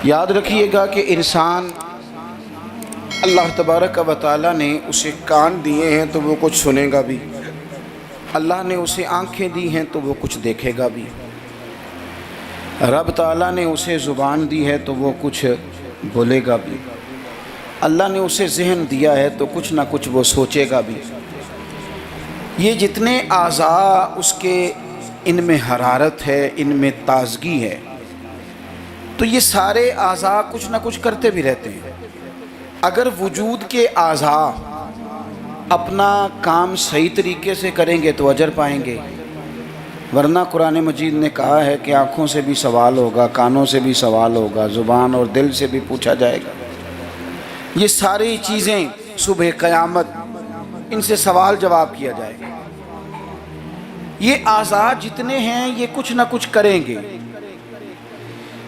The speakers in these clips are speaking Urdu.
یاد رکھیے گا کہ انسان اللہ تبارک و تعالیٰ نے اسے کان دیے ہیں تو وہ کچھ سنے گا بھی، اللہ نے اسے آنکھیں دی ہیں تو وہ کچھ دیکھے گا بھی، رب تعالیٰ نے اسے زبان دی ہے تو وہ کچھ بولے گا بھی، اللہ نے اسے ذہن دیا ہے تو کچھ نہ کچھ وہ سوچے گا بھی۔ یہ جتنے اعضاء اس کے ان میں حرارت ہے، ان میں تازگی ہے، تو یہ سارے اعضاء کچھ نہ کچھ کرتے بھی رہتے ہیں۔ اگر وجود کے اعضاء اپنا کام صحیح طریقے سے کریں گے تو اجر پائیں گے، ورنہ قرآن مجید نے کہا ہے کہ آنکھوں سے بھی سوال ہوگا، کانوں سے بھی سوال ہوگا، زبان اور دل سے بھی پوچھا جائے گا۔ یہ ساری چیزیں صبح قیامت ان سے سوال جواب کیا جائے گا۔ یہ اعضاء جتنے ہیں یہ کچھ نہ کچھ کریں گے۔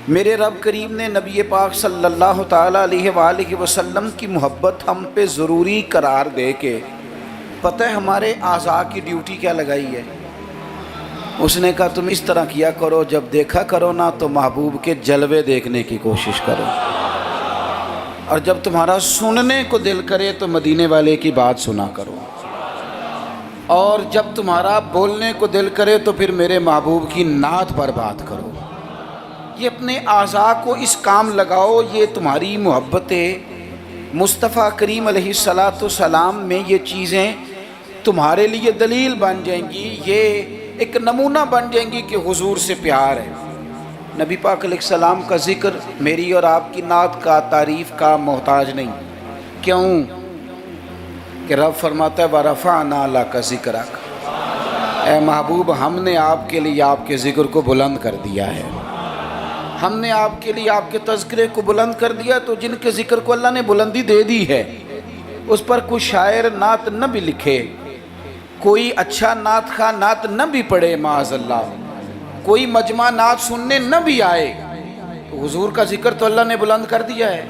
میرے رب کریم نے نبی پاک صلی اللہ تعالیٰ علیہ وآلہ وسلم کی محبت ہم پہ ضروری قرار دے کے پتہ ہے ہمارے اعضاء کی ڈیوٹی کیا لگائی ہے؟ اس نے کہا تم اس طرح کیا کرو، جب دیکھا کرو نا تو محبوب کے جلوے دیکھنے کی کوشش کرو، اور جب تمہارا سننے کو دل کرے تو مدینے والے کی بات سنا کرو، اور جب تمہارا بولنے کو دل کرے تو پھر میرے محبوب کی نعت پر بات کرو۔ یہ اپنے اعضاء کو اس کام لگاؤ، یہ تمہاری محبت مصطفیٰ کریم علیہ السلام میں یہ چیزیں تمہارے لیے دلیل بن جائیں گی، یہ ایک نمونہ بن جائیں گی کہ حضور سے پیار ہے۔ نبی پاک علیہ السلام کا ذکر میری اور آپ کی نعت کا، تعریف کا محتاج نہیں۔ کیوں کہ رب فرماتا ہے وَرَفَعْنَا لَكَ ذِكْرَكَ، اے محبوب ہم نے آپ کے لیے آپ کے ذکر کو بلند کر دیا ہے، ہم نے آپ کے لیے آپ کے تذکرے کو بلند کر دیا۔ تو جن کے ذکر کو اللہ نے بلندی دے دی ہے اس پر کوئی شاعر نعت نہ بھی لکھے، کوئی اچھا نعت خواہ نعت نہ بھی پڑھے، معاذ اللہ، کوئی مجمع نعت سننے نہ بھی آئے، تو حضور کا ذکر تو اللہ نے بلند کر دیا ہے۔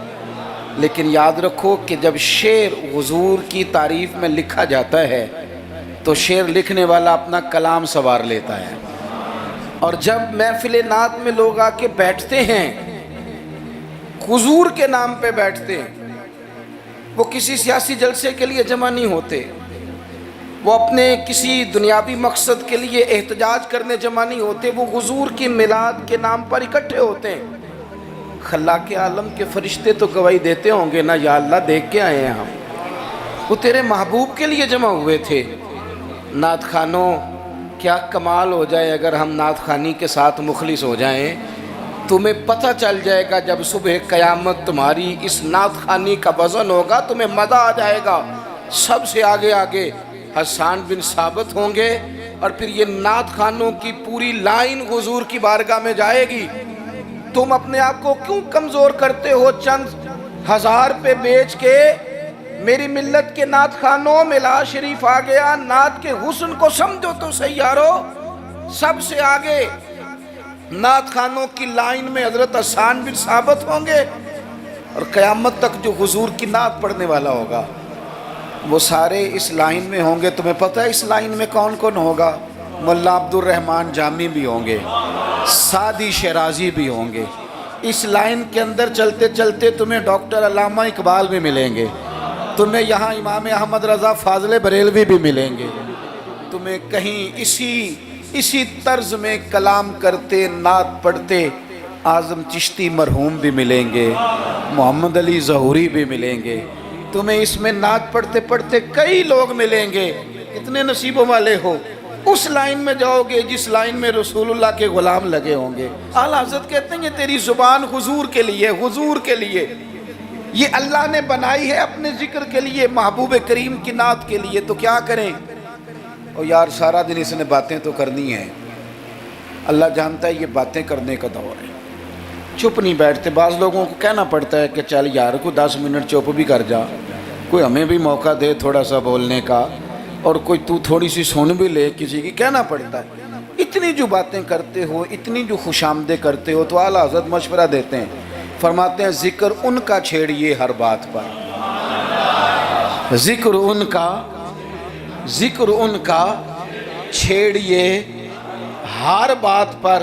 لیکن یاد رکھو کہ جب شعر حضور کی تعریف میں لکھا جاتا ہے تو شعر لکھنے والا اپنا کلام سنوار لیتا ہے، اور جب محفل نعت میں لوگ آ کے بیٹھتے ہیں حضور کے نام پہ بیٹھتے ہیں، وہ کسی سیاسی جلسے کے لیے جمع نہیں ہوتے، وہ اپنے کسی دنیاوی مقصد کے لیے احتجاج کرنے جمع نہیں ہوتے، وہ حضور کی میلاد کے نام پر اکٹھے ہوتے ہیں۔ خلاق عالم کے فرشتے تو گواہی دیتے ہوں گے نا، یا اللہ دیکھ کے آئے ہیں ہم، وہ تیرے محبوب کے لیے جمع ہوئے تھے۔ نعت خوانوں کیا کمال ہو جائے اگر ہم نعت خوانی کے ساتھ مخلص ہو جائیں، تمہیں پتہ چل جائے گا جب صبح قیامت تمہاری اس نعت خوانی کا وزن ہوگا، تمہیں مزہ آ جائے گا۔ سب سے آگے آگے حسان بن ثابت ہوں گے، اور پھر یہ نعت خوانوں کی پوری لائن حضور کی بارگاہ میں جائے گی۔ تم اپنے آپ کو کیوں کمزور کرتے ہو چند ہزار پہ بیچ کے؟ میری ملت کے نعت خوانوں ملا شریف آ گیا، نعت کے حسن کو سمجھو تو صحیح یارو۔ سب سے آگے نعت خوانوں کی لائن میں حضرت حسان بن ثابت ہوں گے، اور قیامت تک جو حضور کی نعت پڑھنے والا ہوگا وہ سارے اس لائن میں ہوں گے۔ تمہیں پتہ ہے اس لائن میں کون کون ہوگا؟ ملا عبد الرحمن جامی بھی ہوں گے، سعدی شیرازی بھی ہوں گے۔ اس لائن کے اندر چلتے چلتے تمہیں ڈاکٹر علامہ اقبال بھی ملیں گے، تمہیں یہاں امام احمد رضا فاضل بریلوی بھی ملیں گے، تمہیں کہیں اسی طرز میں کلام کرتے نعت پڑھتے اعظم چشتی مرحوم بھی ملیں گے، محمد علی ظہوری بھی ملیں گے، تمہیں اس میں نعت پڑھتے پڑھتے کئی لوگ ملیں گے۔ کتنے نصیبوں والے ہو، اس لائن میں جاؤ گے جس لائن میں رسول اللہ کے غلام لگے ہوں گے۔ اعلیٰ حضرت کہتے ہیں یہ تیری زبان حضور کے لیے، حضور کے لیے، یہ اللہ نے بنائی ہے اپنے ذکر کے لیے، محبوب کریم کی نعت کے لیے۔ تو کیا کریں؟ اور یار سارا دن اس نے باتیں تو کرنی ہیں، اللہ جانتا ہے یہ باتیں کرنے کا دور ہے، چپ نہیں بیٹھتے۔ بعض لوگوں کو کہنا پڑتا ہے کہ چل یار کوئی 10 منٹ چپ بھی کر جا، کوئی ہمیں بھی موقع دے تھوڑا سا بولنے کا، اور کوئی تو تھوڑی سی سن بھی لے کسی کی، کہنا پڑتا ہے۔ اتنی جو باتیں کرتے ہو، اتنی جو خوش آمدیں کرتے ہو، تو اعلیٰ حضرت مشورہ دیتے ہیں، فرماتے ہیں ذکر ان کا چھیڑیے ہر بات پر، ذکر ان کا چھیڑیے ہر بات پر،